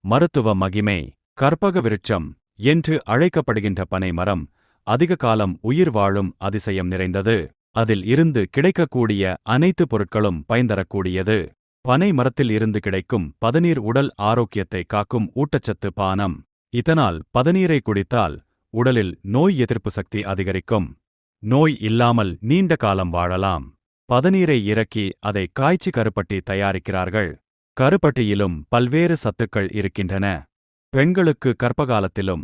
மருத்துவ மகிமை. கற்பக விருட்சம் என்று அழைக்கப்படுகின்ற பனை மரம் அதிக காலம் உயிர் வாழும் அதிசயம் நிறைந்தது. அதில் இருந்து கிடைக்கக்கூடிய அனைத்து பொருட்களும் பயன்தரக்கூடியது. பனை மரத்தில் இருந்து கிடைக்கும் பதநீர் உடல் ஆரோக்கியத்தை காக்கும் ஊட்டச்சத்து பானம். இதனால் பதநீரை குடித்தால் உடலில் நோய் எதிர்ப்பு சக்தி அதிகரிக்கும். நோய் இல்லாமல் நீண்ட காலம் வாழலாம். பதநீரை இறக்கி அதை காய்ச்சி கருப்பட்டி தயாரிக்கிறார்கள். கருப்பட்டியிலும் பல்வேறு சத்துக்கள் இருக்கின்றன. பெண்களுக்கு கர்ப்பகாலத்திலும்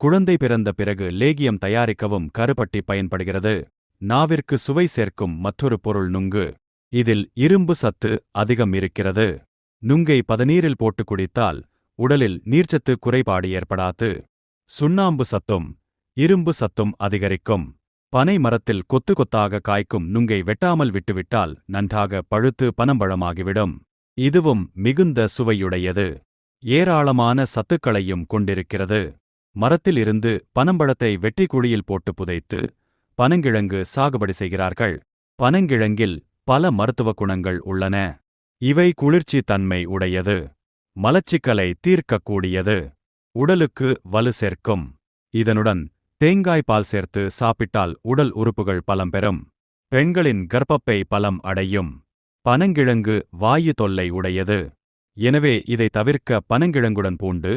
குழந்தை பிறந்த பிறகு லேகியம் தயாரிக்கவும் கருப்பட்டி பயன்படுகிறது. நாவிற்கு சுவை சேர்க்கும் மற்றொரு பொருள் நுங்கு. இதில் இரும்பு சத்து அதிகம் இருக்கிறது. நுங்கை பதநீரில் போட்டு குடித்தால் உடலில் நீர்ச்சத்து குறைபாடு ஏற்படாது. சுண்ணாம்பு சத்தும் இரும்பு சத்தும் அதிகரிக்கும். பனை மரத்தில் கொத்து கொத்தாக காய்க்கும் நுங்கை வெட்டாமல் விட்டுவிட்டால் நன்றாக பழுத்து பனம்பழமாகிவிடும். இதுவும் மிகுந்த சுவையுடையது. ஏராளமான சத்துக்களையும் கொண்டிருக்கிறது. மரத்திலிருந்து பனம்பழத்தை வெட்டி குழியில் போட்டு புதைத்து பனங்கிழங்கு சாகுபடி செய்கிறார்கள். பனங்கிழங்கில் பல மருத்துவ குணங்கள் உள்ளன. இவை குளிர்ச்சி தன்மை உடையது. மலச்சிக்கலை தீர்க்கக்கூடியது. உடலுக்கு வலு சேர்க்கும். இதனுடன் தேங்காய் பால் சேர்த்து சாப்பிட்டால் உடல் உறுப்புகள் பலம் பெறும். பெண்களின் கர்ப்பப்பை பலம் அடையும். பனங்கிழங்கு வாயு தொல்லை உடையது. எனவே இதை தவிர்க்க பனங்கிழங்குடன் பூண்டு,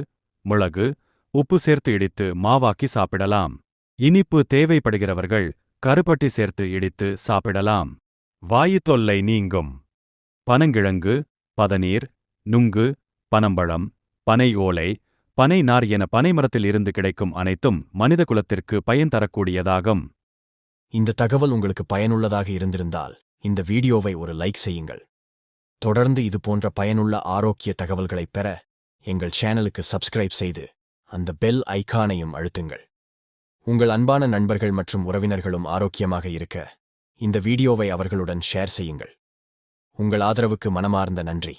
மிளகு, உப்பு சேர்த்து இடித்து மாவாக்கி சாப்பிடலாம். இனிப்பு தேவைப்படுகிறவர்கள் கருப்பட்டி சேர்த்து இடித்து சாப்பிடலாம். வாயு தொல்லை நீங்கும். பனங்கிழங்கு, பதநீர், நுங்கு, பனம்பழம், பனை ஓலை, பனை நார் என பனைமரத்தில் இருந்து கிடைக்கும் அனைத்தும் மனித குலத்திற்கு பயன் தரக்கூடியதாகும். இந்த தகவல் உங்களுக்கு பயனுள்ளதாக இருந்திருந்தால் இந்த வீடியோவை ஒரு லைக் செய்யுங்கள். தொடர்ந்து இது போன்ற பயனுள்ள ஆரோக்கிய தகவல்களைப் பெற எங்கள் சேனலுக்கு சப்ஸ்கிரைப் செய்து அந்த பெல் ஐகானையும் அழுத்துங்கள். உங்கள் அன்பான நண்பர்கள் மற்றும் உறவினர்களும் ஆரோக்கியமாக இருக்க இந்த வீடியோவை அவர்களுடன் ஷேர் செய்யுங்கள். உங்கள் ஆதரவுக்கு மனமார்ந்த நன்றி.